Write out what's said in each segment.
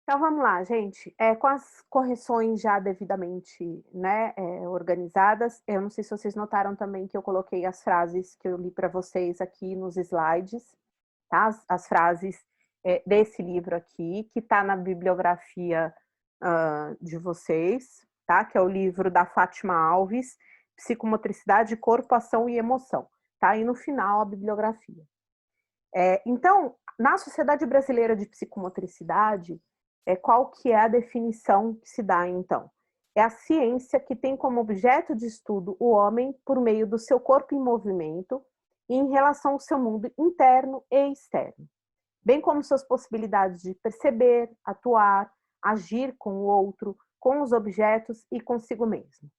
Então vamos lá, gente. Com as correções já devidamente, né, organizadas, eu não sei se vocês notaram também que eu coloquei as frases que eu li para vocês aqui nos slides, tá? As frases desse livro aqui, que está na bibliografia de vocês, tá? Que é o livro da Fátima Alves, Psicomotricidade, Corpo, Ação e Emoção. Tá aí no final a bibliografia. Então, na Sociedade Brasileira de Psicomotricidade, qual que é a definição que se dá, então? É a ciência que tem como objeto de estudo o homem por meio do seu corpo em movimento e em relação ao seu mundo interno e externo, bem como suas possibilidades de perceber, atuar, agir com o outro, com os objetos e consigo mesmo.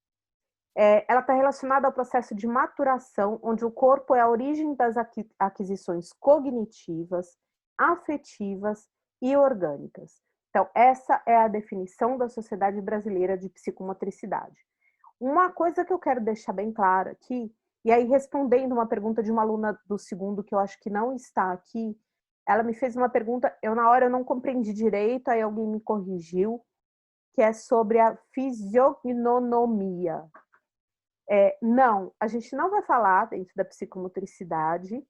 Ela está relacionada ao processo de maturação, onde o corpo é a origem das aquisições cognitivas, afetivas e orgânicas. Então, essa é a definição da Sociedade Brasileira de Psicomotricidade. Uma coisa que eu quero deixar bem clara aqui, e aí respondendo uma pergunta de uma aluna do segundo, que eu acho que não está aqui, ela me fez uma pergunta, na hora eu não compreendi direito, aí alguém me corrigiu, que é sobre a fisiognonomia. Não, a gente não vai falar dentro da psicomotricidade,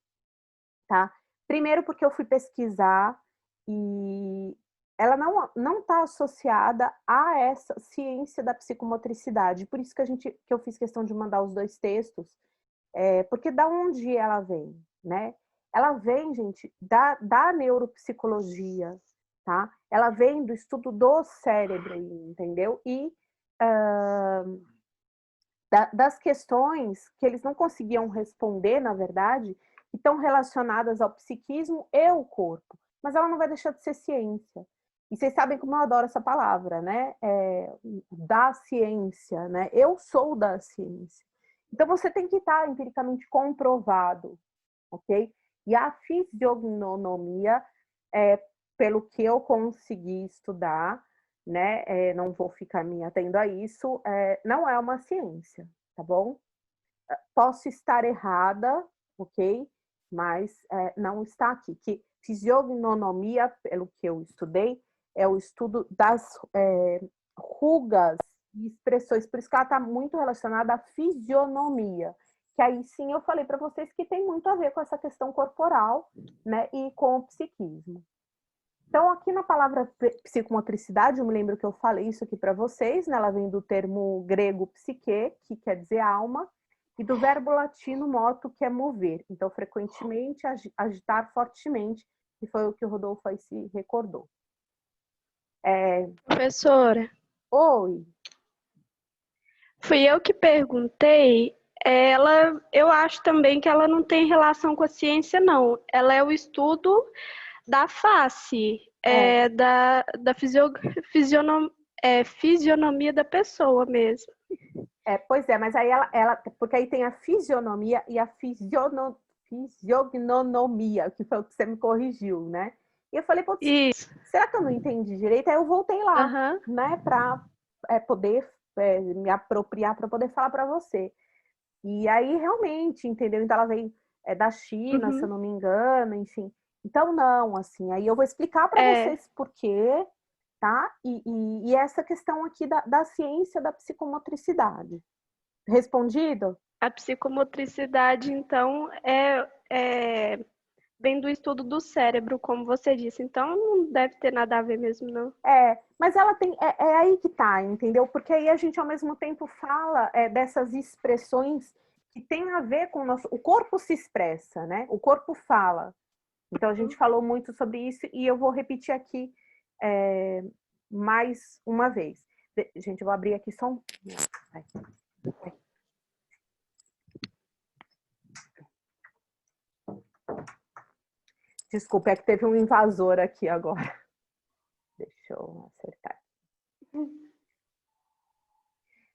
tá? Primeiro porque eu fui pesquisar e ela não está associada a essa ciência da psicomotricidade, por isso que eu fiz questão de mandar os dois textos, porque da onde ela vem, né? Ela vem, gente, da neuropsicologia, tá? Ela vem do estudo do cérebro, entendeu? E das questões que eles não conseguiam responder, na verdade, que estão relacionadas ao psiquismo e ao corpo. Mas ela não vai deixar de ser ciência. E vocês sabem como eu adoro essa palavra, né? Da ciência, né? Eu sou da ciência. Então, você tem que estar empiricamente comprovado, ok? E a fisiognonomia, pelo que eu consegui estudar, né? Não vou ficar me atendo a isso, não é uma ciência, tá bom? Posso estar errada, ok? Mas não está aqui. Que fisiognonomia, pelo que eu estudei, é o estudo das rugas e expressões, por isso que ela está muito relacionada à fisionomia, que aí sim eu falei para vocês que tem muito a ver com essa questão corporal, né, e com o psiquismo. Então, aqui na palavra psicomotricidade, eu me lembro que eu falei isso aqui para vocês, né? Ela vem do termo grego psique, que quer dizer alma, e do verbo latino moto, que é mover. Então, frequentemente, agitar fortemente, que foi o que o Rodolfo aí se recordou. Professora, Oi. fui eu que perguntei. Eu acho também que ela não tem relação com a ciência, não. Ela é o estudo da face, da fisionomia da pessoa mesmo. Pois é, mas aí porque aí tem a fisionomia e a fisiognonomia, que foi o que você me corrigiu, né? E eu falei, putz, Isso. será que eu não entendi direito? Aí eu voltei lá, Aham. né, para poder me apropriar para poder falar para você. E aí realmente, entendeu? Então ela veio da China, se eu Uhum. não me engano, enfim. Então não, assim, aí eu vou explicar para vocês por quê, tá? E essa questão aqui da ciência da psicomotricidade. Respondido? A psicomotricidade, então, vem do estudo do cérebro, como você disse. Então, não deve ter nada a ver mesmo, não. Mas ela tem, aí que tá, entendeu? Porque aí a gente ao mesmo tempo fala dessas expressões que tem a ver com o nosso. O corpo se expressa, né? O corpo fala. Então a gente falou muito sobre isso e eu vou repetir aqui mais uma vez. Gente, eu vou abrir aqui só um. Ai. Desculpa, é que teve um invasor aqui agora. Deixa eu acertar.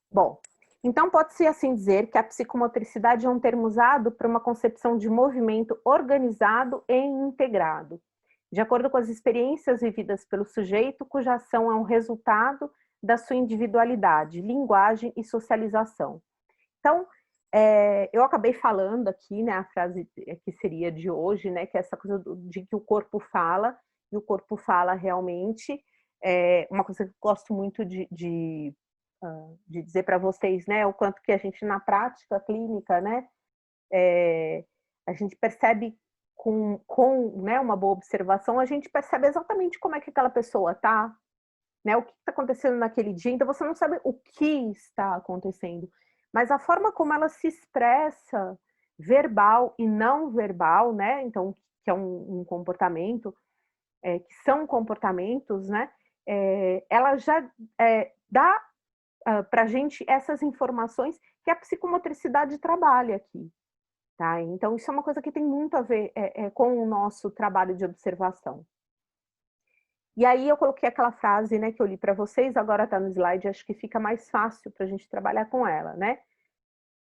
Bom, então pode-se assim dizer que a psicomotricidade é um termo usado para uma concepção de movimento organizado e integrado, de acordo com as experiências vividas pelo sujeito, cuja ação é um resultado da sua individualidade, linguagem e socialização. Então, eu acabei falando aqui, né, a frase que seria de hoje, né, que é essa coisa de que o corpo fala, e o corpo fala realmente, uma coisa que eu gosto muito de dizer para vocês, né, o quanto que a gente na prática clínica, né, a gente percebe com né, uma boa observação, a gente percebe exatamente como é que aquela pessoa está, né, o que está acontecendo naquele dia. Então você não sabe o que está acontecendo, mas a forma como ela se expressa, verbal e não verbal, né, então que é um comportamento, que são comportamentos, né, ela já dá para a gente essas informações que a psicomotricidade trabalha aqui. Tá? Então, isso é uma coisa que tem muito a ver com o nosso trabalho de observação. E aí eu coloquei aquela frase, né, que eu li para vocês, agora está no slide, acho que fica mais fácil para a gente trabalhar com ela, né?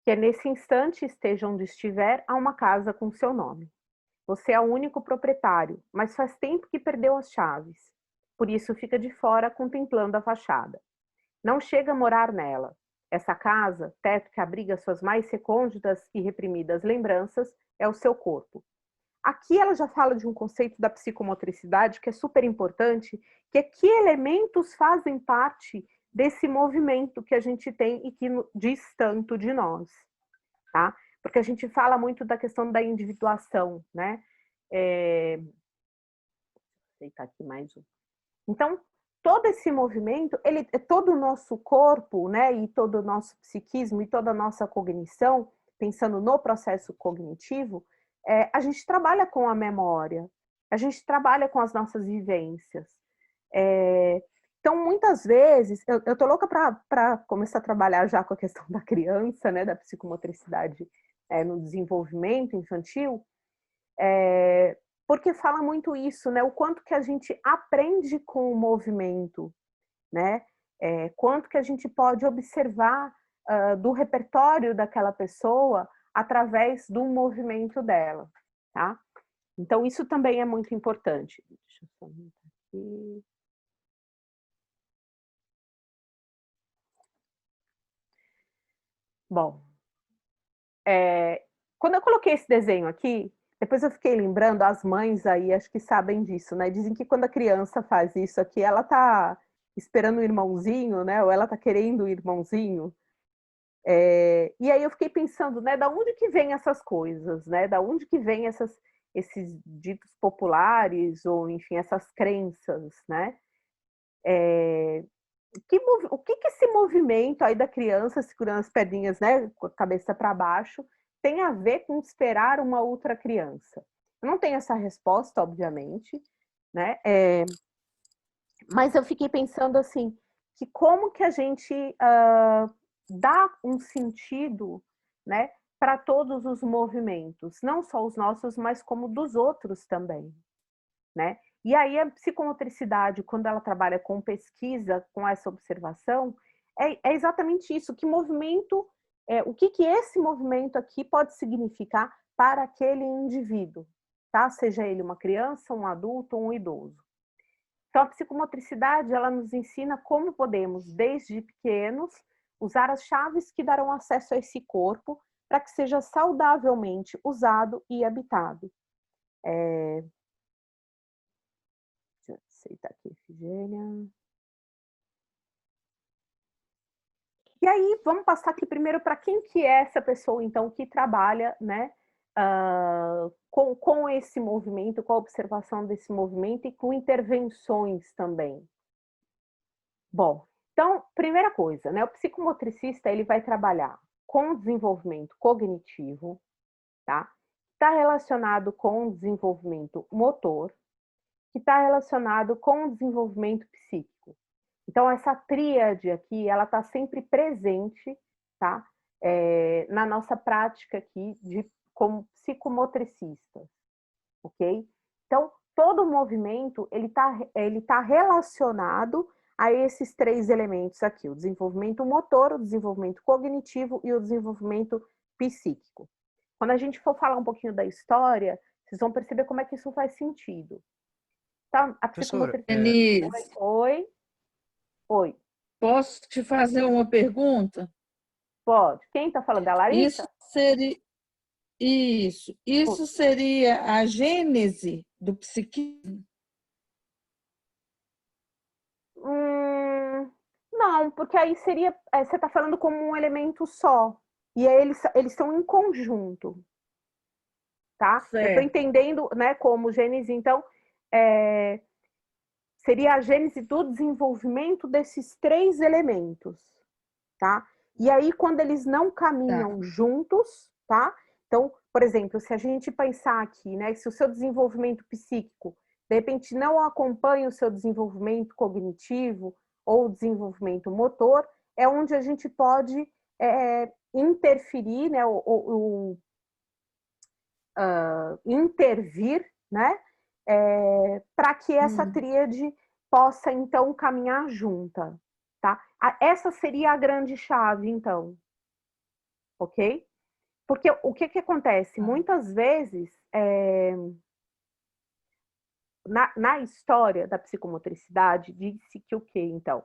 Que é: nesse instante, esteja onde estiver, há uma casa com seu nome. Você é o único proprietário, mas faz tempo que perdeu as chaves. Por isso fica de fora contemplando a fachada. Não chega a morar nela. Essa casa, teto que abriga suas mais recônditas e reprimidas lembranças, é o seu corpo. Aqui ela já fala de um conceito da psicomotricidade que é super importante, que é que elementos fazem parte desse movimento que a gente tem e que diz tanto de nós, tá? Porque a gente fala muito da questão da individuação, né? Vou aceitar aqui mais um. Então, todo esse movimento, todo o nosso corpo, né, e todo o nosso psiquismo e toda a nossa cognição, pensando no processo cognitivo, a gente trabalha com a memória, a gente trabalha com as nossas vivências. Então, muitas vezes, eu tô louca para começar a trabalhar já com a questão da criança, né, da psicomotricidade no desenvolvimento infantil, porque fala muito isso, né? O quanto que a gente aprende com o movimento, né? Quanto que a gente pode observar do repertório daquela pessoa através do movimento dela, tá? Então, isso também é muito importante. Deixa eu só aumentar aqui. Bom, quando eu coloquei esse desenho aqui, depois eu fiquei lembrando, as mães aí acho que sabem disso, né? Dizem que quando a criança faz isso aqui, ela tá esperando o irmãozinho, né? Ou ela tá querendo o irmãozinho. E aí eu fiquei pensando, né? Da onde que vem essas coisas, né? Da onde que vem esses ditos populares, ou enfim, essas crenças, né? O que esse movimento aí da criança segurando as pedrinhas, né? Com a cabeça para baixo, tem a ver com esperar uma outra criança? Eu não tenho essa resposta, obviamente, né? Mas eu fiquei pensando assim, que como que a gente dá um sentido, né, para todos os movimentos, não só os nossos, mas como dos outros também, né? E aí a psicomotricidade, quando ela trabalha com pesquisa, com essa observação, é exatamente isso, que movimento, o que esse movimento aqui pode significar para aquele indivíduo, tá? Seja ele uma criança, um adulto ou um idoso. Então, a psicomotricidade, ela nos ensina como podemos, desde pequenos, usar as chaves que darão acesso a esse corpo para que seja saudavelmente usado e habitado. Deixa eu aceitar aqui, Efigênia. E aí, vamos passar aqui primeiro para quem que é essa pessoa, então, que trabalha, né, com esse movimento, com a observação desse movimento e com intervenções também. Bom, então, primeira coisa, né, o psicomotricista, ele vai trabalhar com o desenvolvimento cognitivo, tá? Está relacionado com o desenvolvimento motor, que está relacionado com o desenvolvimento psíquico. Então, essa tríade aqui, ela está sempre presente, tá? Na nossa prática aqui como psicomotricistas, ok? Então, todo movimento, ele tá relacionado a esses três elementos aqui: o desenvolvimento motor, o desenvolvimento cognitivo e o desenvolvimento psíquico. Quando a gente for falar um pouquinho da história, vocês vão perceber como é que isso faz sentido. Tá? A Professora, psicomotricidade... Oi? Oi. Posso te fazer uma pergunta? Pode. Quem está falando? É a Larissa? Isso seria a gênese do psiquismo? Não, porque aí seria, você está falando como um elemento só. E aí eles estão em conjunto, tá? Eu estou Certo. entendendo, né, como gênese, então, seria a gênese do desenvolvimento desses três elementos, tá? E aí, quando eles não Tá. caminham juntos, tá? Então, por exemplo, se a gente pensar aqui, né, se o seu desenvolvimento psíquico, de repente, não acompanha o seu desenvolvimento cognitivo ou desenvolvimento motor, é onde a gente pode interferir, né, intervir, né, para que essa tríade possa, então, caminhar junta, tá? Essa seria a grande chave, então, ok? Porque o que acontece? Muitas vezes, na história da psicomotricidade, diz-se que o quê, então?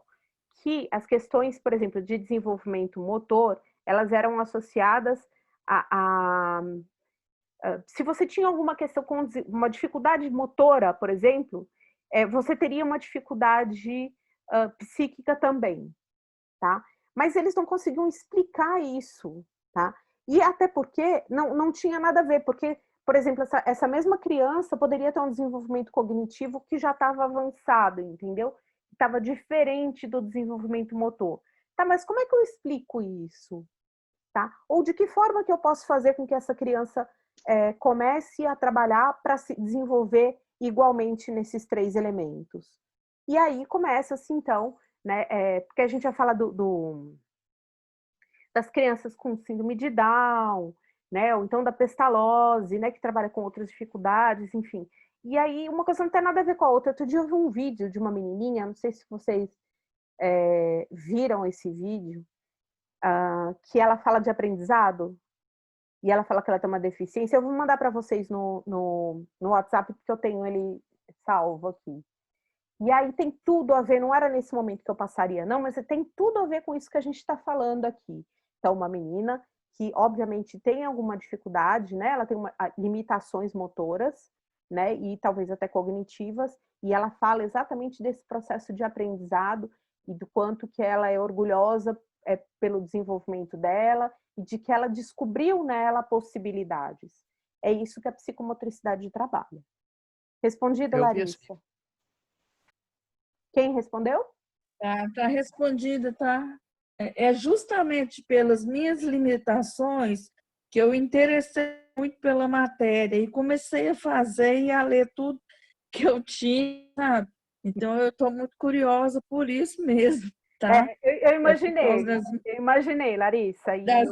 Que as questões, por exemplo, de desenvolvimento motor, elas eram associadas a se você tinha alguma questão com uma dificuldade motora, por exemplo, você teria uma dificuldade psíquica também, tá? Mas eles não conseguiam explicar isso, tá? E até porque não tinha nada a ver, porque, por exemplo, essa mesma criança poderia ter um desenvolvimento cognitivo que já estava avançado, entendeu? Estava diferente do desenvolvimento motor. Tá, mas como é que eu explico isso? Tá? Ou de que forma que eu posso fazer com que essa criança comece a trabalhar para se desenvolver igualmente nesses três elementos? E aí começa-se, então, né, porque a gente já fala das crianças com síndrome de Down, né, ou então da pestalose, né, que trabalha com outras dificuldades, enfim. E aí uma coisa não tem nada a ver com a outra. Outro dia eu vi um vídeo de uma menininha, não sei se vocês viram esse vídeo, que ela fala de aprendizado, e ela fala que ela tem uma deficiência. Eu vou mandar para vocês no WhatsApp, porque eu tenho ele salvo aqui. E aí tem tudo a ver, não era nesse momento que eu passaria, não, mas tem tudo a ver com isso que a gente está falando aqui. Então, uma menina que, obviamente, tem alguma dificuldade, né? Ela tem limitações motoras, né? E talvez até cognitivas, e ela fala exatamente desse processo de aprendizado e do quanto que ela é orgulhosa pelo desenvolvimento dela e de que ela descobriu nela possibilidades. É isso que a psicomotricidade trabalha. Respondido, Larissa? Quem respondeu? Tá respondido, tá? É justamente pelas minhas limitações que eu interessei muito pela matéria e comecei a fazer e a ler tudo que eu tinha, sabe? Então, eu estou muito curiosa por isso mesmo, tá? Eu Por causa imaginei, Larissa, e das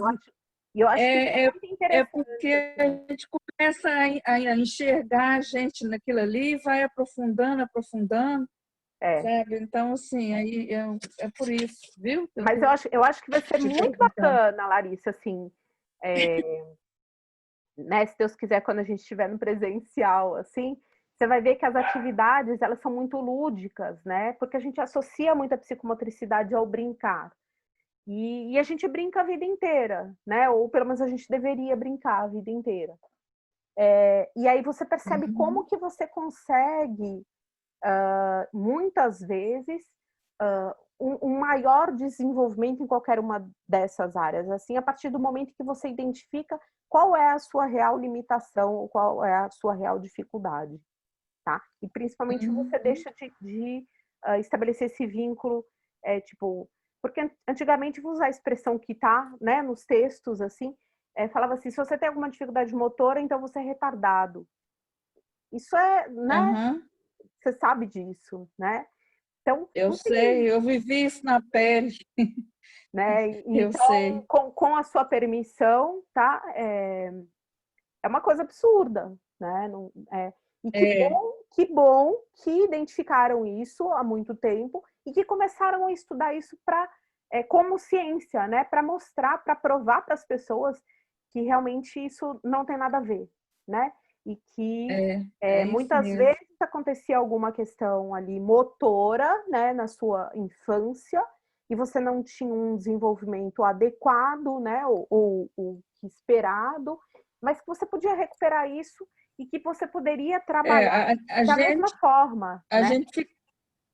eu acho que isso é muito É interessante. porque a gente começa a enxergar a gente naquilo ali e vai aprofundando, sabe? Então, assim, aí é por isso, viu? Mas eu acho que vai ser muito bacana, Larissa, assim, né? Se Deus quiser, quando a gente estiver no presencial, assim, você vai ver que as atividades, elas são muito lúdicas, né? Porque a gente associa muito a psicomotricidade ao brincar. E a gente brinca a vida inteira, né? Ou pelo menos a gente deveria brincar a vida inteira. E aí você percebe como que você consegue, muitas vezes, um maior desenvolvimento em qualquer uma dessas áreas, assim, a partir do momento que você identifica qual é a sua real limitação, ou qual é a sua real dificuldade, tá? E principalmente você deixa de estabelecer esse vínculo, tipo, porque antigamente vou usar a expressão que tá, né, nos textos, assim, falava assim, se você tem alguma dificuldade motora, então você é retardado. Isso né, você sabe disso, né? Então, Eu não tem, sei, eu vivi isso na pele. né? Eu sei. Então, com a sua permissão, tá? É uma coisa absurda, né? Não, e que bom que identificaram isso há muito tempo e que começaram a estudar isso como ciência, né? Para mostrar, para provar para as pessoas que realmente isso não tem nada a ver, né? E que É isso muitas mesmo. vezes acontecia alguma questão ali motora, né, na sua infância, e você não tinha um desenvolvimento adequado, né, ou esperado, mas que você podia recuperar isso e que você poderia trabalhar A da mesma gente, forma, a né? gente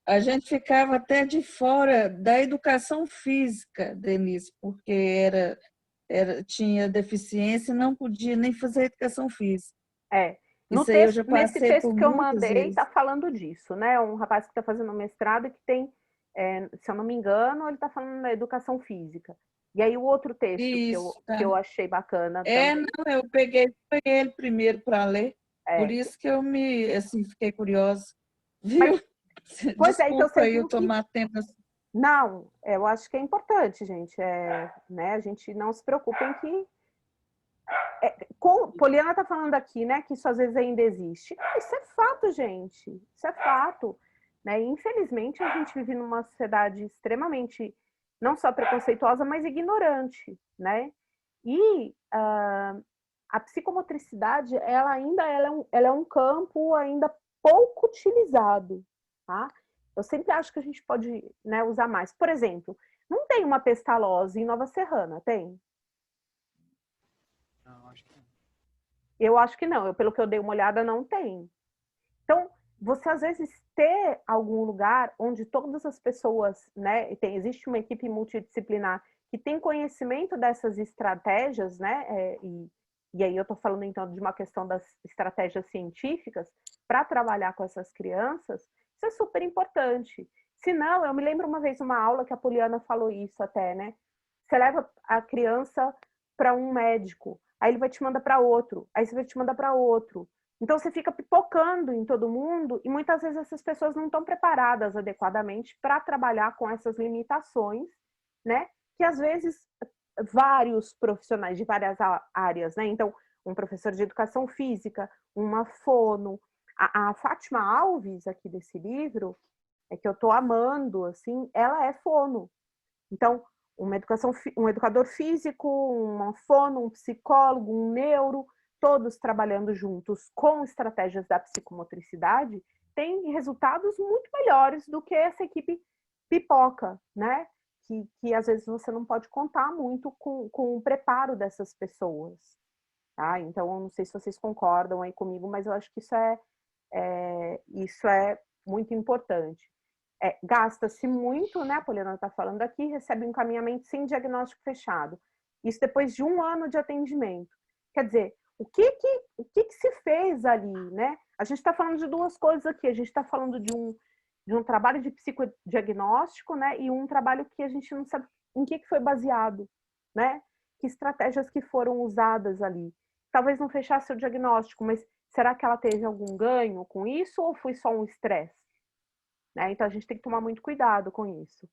A gente ficava até de fora da educação física, Denise, porque tinha deficiência e não podia nem fazer educação física. No Isso aí eu já nesse passei texto por que eu muitas mandei, vezes. está falando disso, né? Um rapaz que está fazendo mestrado que tem, se eu não me engano, ele está falando da educação física. E aí o outro texto Isso, que tá. eu achei bacana também. Não, eu peguei ele primeiro para ler, por É, isso que eu assim, fiquei curiosa. mas, Viu? pois é, então Desculpa você aí eu viu que. tomar tempo. Não, eu acho que é importante, gente. Né, a gente não se preocupa em que. Poliana está falando aqui, né, que isso às vezes ainda existe. Isso é fato, gente. Isso é fato. Né? E, infelizmente, a gente vive numa sociedade extremamente, não só preconceituosa, mas ignorante. Né? E a psicomotricidade, ela é um campo ainda pouco utilizado. Tá? Eu sempre acho que a gente pode, né, usar mais. Por exemplo, não tem uma pestalose em Nova Serrana, tem? Não, acho que não. Eu acho que não. Pelo que eu dei uma olhada, não tem. Então, você às vezes ter algum lugar onde todas as pessoas, né, existe uma equipe multidisciplinar que tem conhecimento dessas estratégias, né, e aí eu estou falando então de uma questão das estratégias científicas para trabalhar com essas crianças, isso é super importante. Se não, eu me lembro uma vez uma aula que a Poliana falou isso até, né? Você leva a criança para um médico, aí ele vai te mandar para outro, aí você vai te mandar para outro. Então você fica pipocando em todo mundo e muitas vezes essas pessoas não estão preparadas adequadamente para trabalhar com essas limitações, né? Que às vezes vários profissionais de várias áreas, né? Então, um professor de educação física, uma fono, a Fátima Alves aqui desse livro, que eu estou amando, assim, ela é fono. Então, um educador físico, uma fono, um psicólogo, um neuro, todos trabalhando juntos com estratégias da psicomotricidade, tem resultados muito melhores do que essa equipe pipoca, né? Que às vezes você não pode contar muito com o preparo dessas pessoas. Tá? Então, eu não sei se vocês concordam aí comigo, mas eu acho que isso é muito importante. Gasta-se muito, né? A Poliana está falando aqui, recebe um encaminhamento sem diagnóstico fechado. Isso depois de 1 ano de atendimento. Quer dizer, o que se fez ali, né? A gente está falando de duas coisas aqui. A gente está falando de um trabalho de psicodiagnóstico, né? E um trabalho que a gente não sabe em que foi baseado, né? Que estratégias que foram usadas ali. Talvez não fechasse o diagnóstico, mas será que ela teve algum ganho com isso ou foi só um estresse? Né? Então, a gente tem que tomar muito cuidado com isso.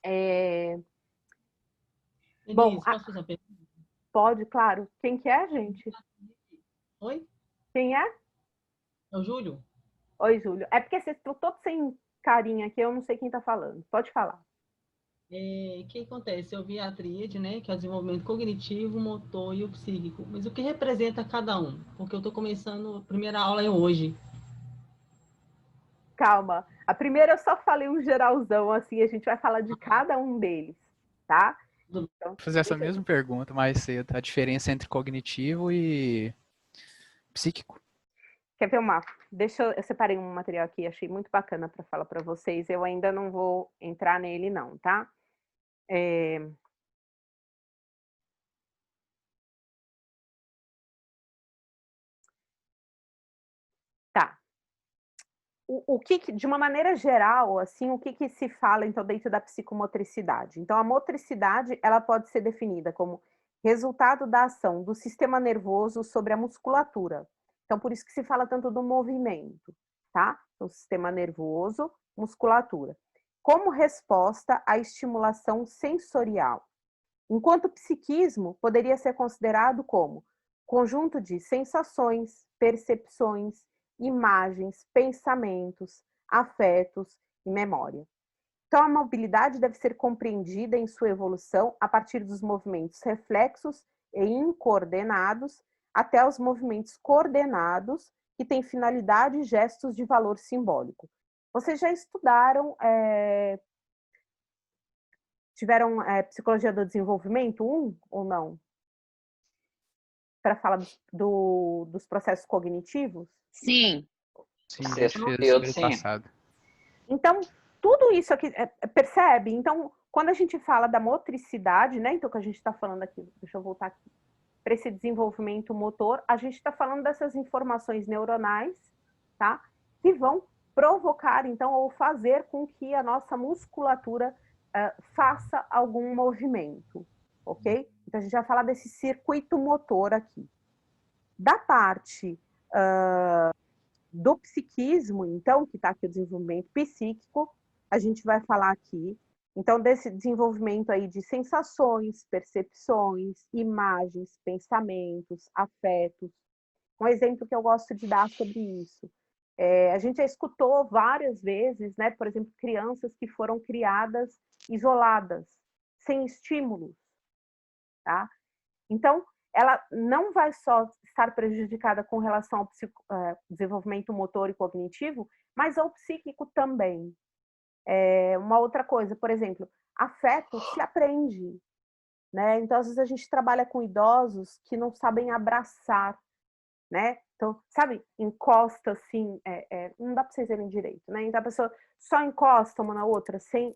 Denise, Bom, posso fazer uma pergunta? pode, claro. Quem que é, gente? Oi? Quem é? É o Júlio? Oi, Júlio. É porque vocês estão todos sem carinha aqui, eu não sei quem está falando. Pode falar. O que acontece? Eu vi a tríade, né? Que é o desenvolvimento cognitivo, motor e o psíquico. Mas o que representa cada um? Porque eu estou começando, a primeira aula é hoje. Calma. A primeira eu só falei um geralzão, assim, a gente vai falar de cada um deles, tá? Então, vou fazer essa mesma pergunta mais cedo. A diferença entre cognitivo e psíquico? Quer ver uma? Eu separei um material aqui, achei muito bacana para falar para vocês. Eu ainda não vou entrar nele, não, tá? Tá. O que, de uma maneira geral, assim, o que se fala, então, dentro da psicomotricidade? Então, a motricidade, ela pode ser definida como resultado da ação do sistema nervoso sobre a musculatura. Então, por isso que se fala tanto do movimento, tá? Então, sistema nervoso, musculatura. Como resposta à estimulação sensorial. Enquanto psiquismo poderia ser considerado como conjunto de sensações, percepções, imagens, pensamentos, afetos e memória. Então, a mobilidade deve ser compreendida em sua evolução a partir dos movimentos reflexos e incoordenados até os movimentos coordenados, que têm finalidade e gestos de valor simbólico. Vocês já estudaram, tiveram Psicologia do Desenvolvimento 1 ou não? Para falar dos processos cognitivos? Sim. Sim, a gente fez semestre passado. Então, tudo isso aqui, percebe? Então, quando a gente fala da motricidade, né? Então, que a gente está falando aqui, deixa eu voltar aqui, para esse desenvolvimento motor, a gente está falando dessas informações neuronais, tá? Que vão provocar, então, ou fazer com que a nossa musculatura faça algum movimento, ok? Então, a gente vai falar desse circuito motor aqui. Da parte do psiquismo, então, que está aqui o desenvolvimento psíquico, a gente vai falar aqui, então, desse desenvolvimento aí de sensações, percepções, imagens, pensamentos, afetos. Um exemplo que eu gosto de dar sobre isso. A gente já escutou várias vezes, né, por exemplo, crianças que foram criadas isoladas, sem estímulos, tá? Então, ela não vai só estar prejudicada com relação ao desenvolvimento motor e cognitivo, mas ao psíquico também. Uma outra coisa, por exemplo, afeto se aprende, né? Então, às vezes a gente trabalha com idosos que não sabem abraçar, né? Então, sabe, encosta assim, não dá para vocês verem direito, né? Então a pessoa só encosta uma na outra, sem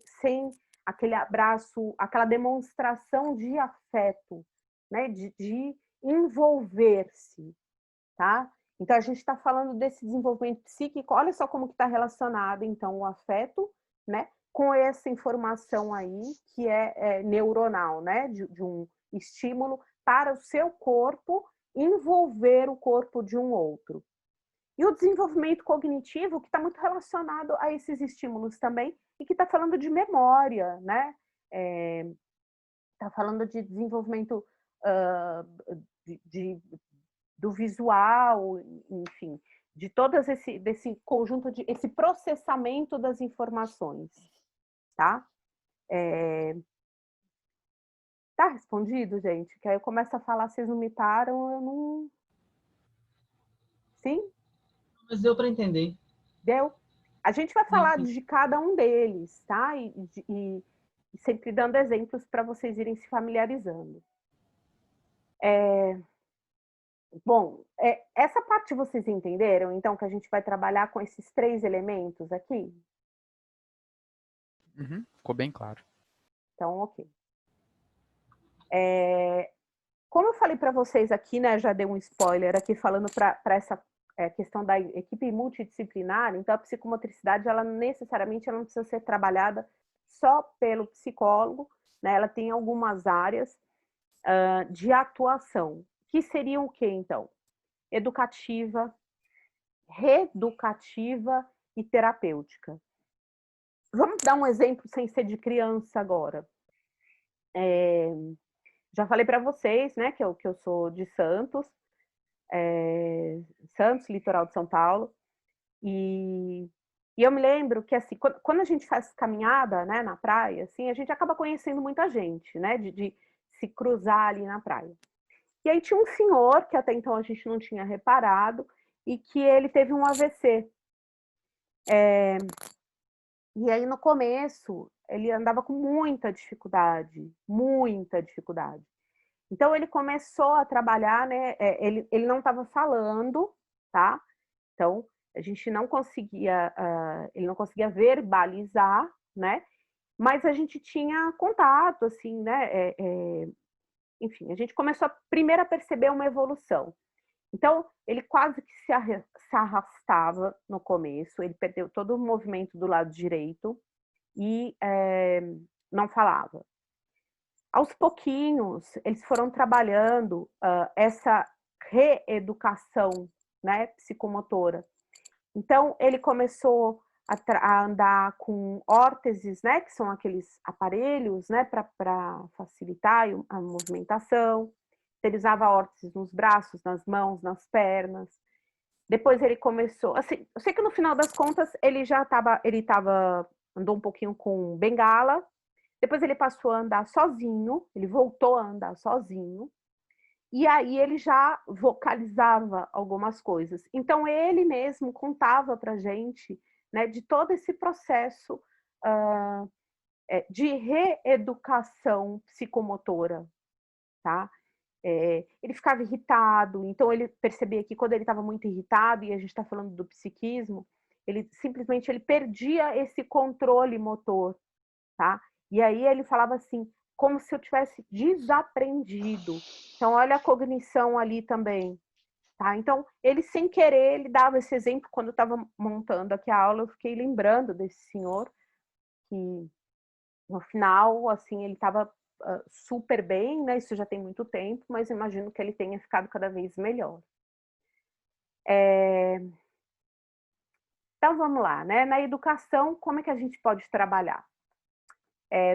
aquele abraço, aquela demonstração de afeto, né? De envolver-se, tá? Então a gente está falando desse desenvolvimento psíquico, olha só como que está relacionado, então, o afeto, né? Com essa informação aí, que é neuronal, né? De um estímulo para o seu corpo envolver o corpo de um outro. E o desenvolvimento cognitivo, que está muito relacionado a esses estímulos também, e que está falando de memória, né? Está falando de desenvolvimento do visual, enfim, de todo desse conjunto, esse processamento das informações, tá? Tá respondido, gente? Que aí eu começo a falar, vocês não me param, eu não... Sim? Mas deu para entender. Deu? A gente vai falar de cada um deles, tá? E sempre dando exemplos para vocês irem se familiarizando. Bom, essa parte vocês entenderam, então, que a gente vai trabalhar com esses 3 elementos aqui? Uhum, ficou bem claro. Então, ok. Como eu falei para vocês aqui, né, já dei um spoiler aqui falando para essa questão da equipe multidisciplinar, então a psicomotricidade, ela necessariamente ela não precisa ser trabalhada só pelo psicólogo, né, ela tem algumas áreas de atuação, que seriam o quê, então? Educativa, reeducativa e terapêutica. Vamos dar um exemplo sem ser de criança agora. Já falei para vocês, né, que eu sou de Santos, Santos, litoral de São Paulo, e eu me lembro que, assim, quando a gente faz caminhada, né, na praia, assim, a gente acaba conhecendo muita gente, né, de se cruzar ali na praia. E aí tinha um senhor, que até então a gente não tinha reparado, e que ele teve um AVC. E aí, no começo, ele andava com muita dificuldade, muita dificuldade. Então, ele começou a trabalhar, né? Ele não estava falando, tá? Então, a gente não conseguia, ele não conseguia verbalizar, né? Mas a gente tinha contato, assim, né? Enfim, a gente começou primeiro a perceber uma evolução. Então, ele quase que se arrastava no começo, ele perdeu todo o movimento do lado direito e não falava. Aos pouquinhos, eles foram trabalhando essa reeducação, né, psicomotora. Então, ele começou a andar com órteses, né, que são aqueles aparelhos, né, para facilitar a movimentação. Ele usava órteses nos braços, nas mãos, nas pernas. Depois ele começou, assim, eu sei que no final das contas ele andou um pouquinho com bengala. Depois ele passou a andar sozinho, ele voltou a andar sozinho. E aí ele já vocalizava algumas coisas. Então ele mesmo contava para gente, né, de todo esse processo de reeducação psicomotora, tá? Ele ficava irritado, então ele percebia que quando ele estava muito irritado, e a gente está falando do psiquismo, ele simplesmente ele perdia esse controle motor, tá? E aí ele falava assim, como se eu tivesse desaprendido. Então, olha a cognição ali também, tá? Então, ele sem querer, ele dava esse exemplo quando eu estava montando aqui a aula, eu fiquei lembrando desse senhor que no final, assim, ele estava super bem, né? Isso já tem muito tempo, mas imagino que ele tenha ficado cada vez melhor. Então, vamos lá, né? Na educação, como é que a gente pode trabalhar?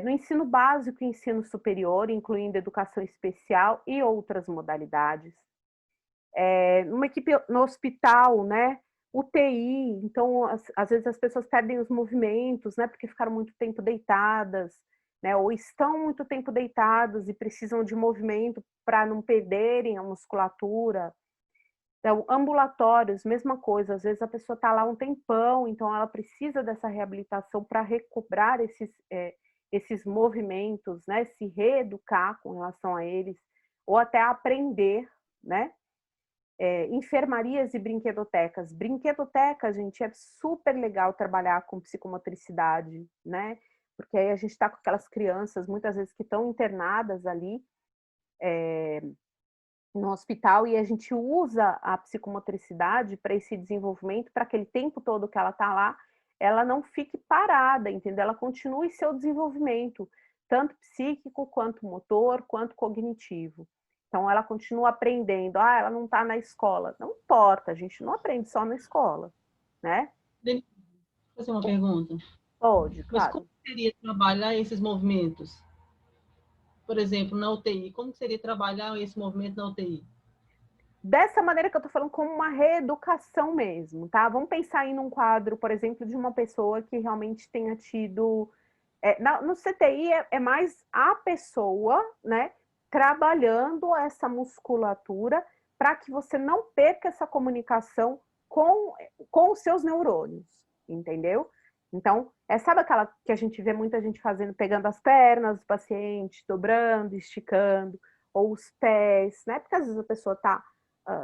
No ensino básico e ensino superior, incluindo educação especial e outras modalidades. Numa equipe no hospital, né? UTI, então, às vezes as pessoas perdem os movimentos, né? Porque ficaram muito tempo deitadas, né? Ou estão muito tempo deitadas e precisam de movimento para não perderem a musculatura. Então, ambulatórios, mesma coisa, às vezes a pessoa está lá um tempão, então ela precisa dessa reabilitação para recobrar esses movimentos, né? Se reeducar com relação a eles, ou até aprender, né? Enfermarias e brinquedotecas. Brinquedoteca, gente, é super legal trabalhar com psicomotricidade, né? Porque aí a gente está com aquelas crianças, muitas vezes, que estão internadas ali, no hospital, e a gente usa a psicomotricidade para esse desenvolvimento, para aquele tempo todo que ela está lá, ela não fique parada, entendeu? Ela continue seu desenvolvimento, tanto psíquico, quanto motor, quanto cognitivo. Então, ela continua aprendendo. Ela não está na escola. Não importa, a gente não aprende só na escola, né? Vou fazer uma pergunta. Pode, Mas claro. como seria trabalhar esses movimentos? Por exemplo, na UTI, como seria trabalhar esse movimento na UTI? Dessa maneira que eu estou falando, como uma reeducação mesmo, tá? Vamos pensar aí num quadro, por exemplo, de uma pessoa que realmente tenha tido... no CTI é mais a pessoa, né, trabalhando essa musculatura para que você não perca essa comunicação com os seus neurônios, entendeu? Então, sabe aquela que a gente vê muita gente fazendo, pegando as pernas do paciente, dobrando, esticando, ou os pés, né? Porque às vezes a pessoa está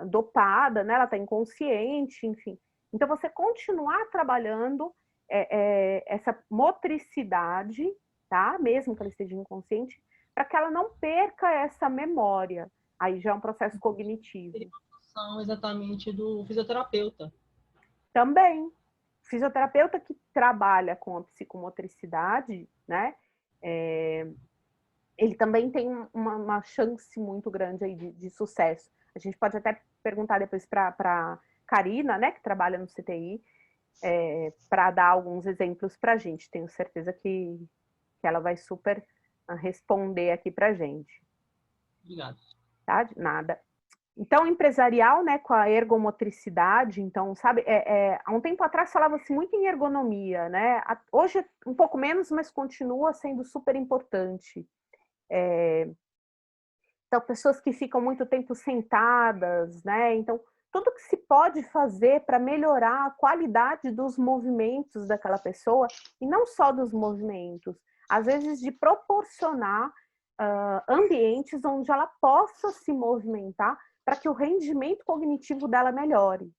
dopada, né? Ela está inconsciente, enfim. Então, você continuar trabalhando essa motricidade, tá? Mesmo que ela esteja inconsciente, para que ela não perca essa memória. Aí já é um processo cognitivo. Seria uma função exatamente do fisioterapeuta. Também. Fisioterapeuta que trabalha com a psicomotricidade, né? Ele também tem uma chance muito grande aí de sucesso. A gente pode até perguntar depois para a Karina, né, que trabalha no CTI, para dar alguns exemplos para a gente. Tenho certeza que ela vai super responder aqui para a gente. Obrigado. Tá? De nada. Então, empresarial, né, com a ergomotricidade, então, sabe, há um tempo atrás falava-se muito em ergonomia, né? Hoje um pouco menos, mas continua sendo super importante. Então, pessoas que ficam muito tempo sentadas, né? Então, tudo que se pode fazer para melhorar a qualidade dos movimentos daquela pessoa, e não só dos movimentos, às vezes de proporcionar ambientes onde ela possa se movimentar para que o rendimento cognitivo dela melhore.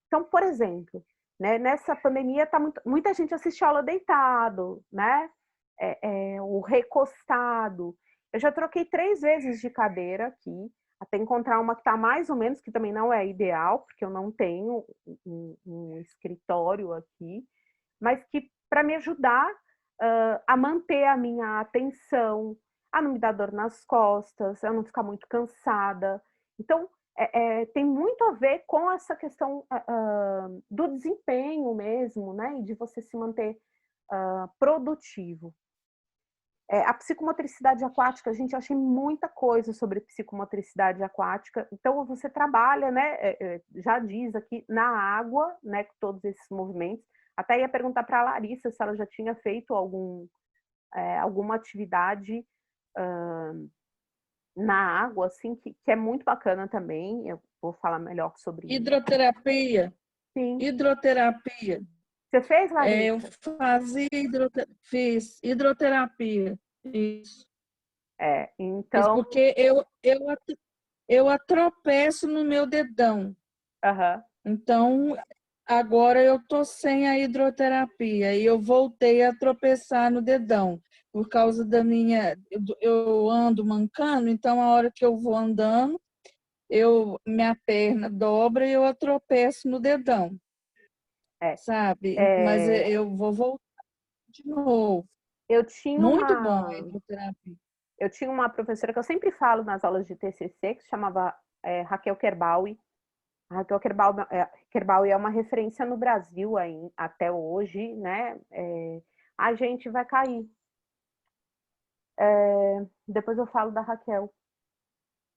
Então, por exemplo, né, nessa pandemia muita gente assiste aula deitado, né? O recostado. Eu já troquei 3 vezes de cadeira aqui, até encontrar uma que está mais ou menos, que também não é ideal, porque eu não tenho um escritório aqui, mas que para me ajudar a manter a minha atenção, a não me dar dor nas costas, a não ficar muito cansada. Então, tem muito a ver com essa questão do desempenho mesmo, né? E de você se manter produtivo. A psicomotricidade aquática, a gente achei muita coisa sobre psicomotricidade aquática. Então, você trabalha, né? Já diz aqui, na água, né? Com todos esses movimentos. Até ia perguntar para a Larissa se ela já tinha feito alguma atividade na água, assim, que é muito bacana também. Eu vou falar melhor sobre isso. Hidroterapia. Sim. Hidroterapia. Você fez, Larissa? Eu fazia fiz hidroterapia. Isso. Então... Porque eu atropeço no meu dedão. Uhum. Então, agora eu tô sem a hidroterapia e eu voltei a tropeçar no dedão por causa da minha, eu ando mancando, então a hora que eu vou andando, minha perna dobra e eu tropeço no dedão, É, sabe? Mas é, eu vou voltar de novo. eu tinha Muito bom a uma, hidroterapia. eu tinha uma professora que eu sempre falo nas aulas de TCC, que se chamava Raquel Kerbaui. A Raquel Kerbaui é uma referência no Brasil até hoje, né? A gente vai cair. Depois eu falo da Raquel.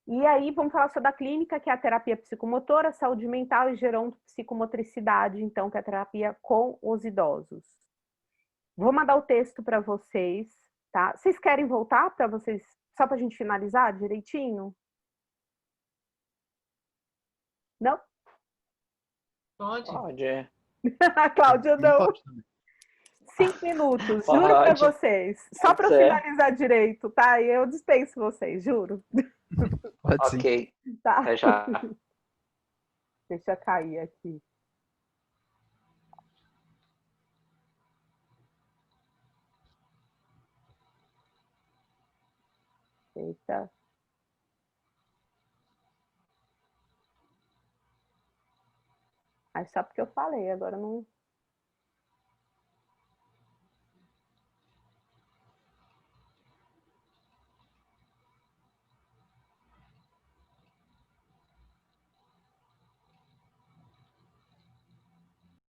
E aí vamos falar sobre a clínica, que é a terapia psicomotora, saúde mental e gerontopsicomotricidade, então, que é a terapia com os idosos. Vou mandar o texto para vocês, tá? Vocês querem voltar para vocês, só para a gente finalizar direitinho? Não? Pode? Pode. A Cláudia, Mim não. pode também. 5 minutos, juro para Pode. vocês. Só Pode para eu ser. finalizar direito, tá? E eu dispenso vocês, juro. Pode sim. Ok. Tá? Até já. Deixa eu cair aqui. Eita. Aí só porque eu falei, agora não.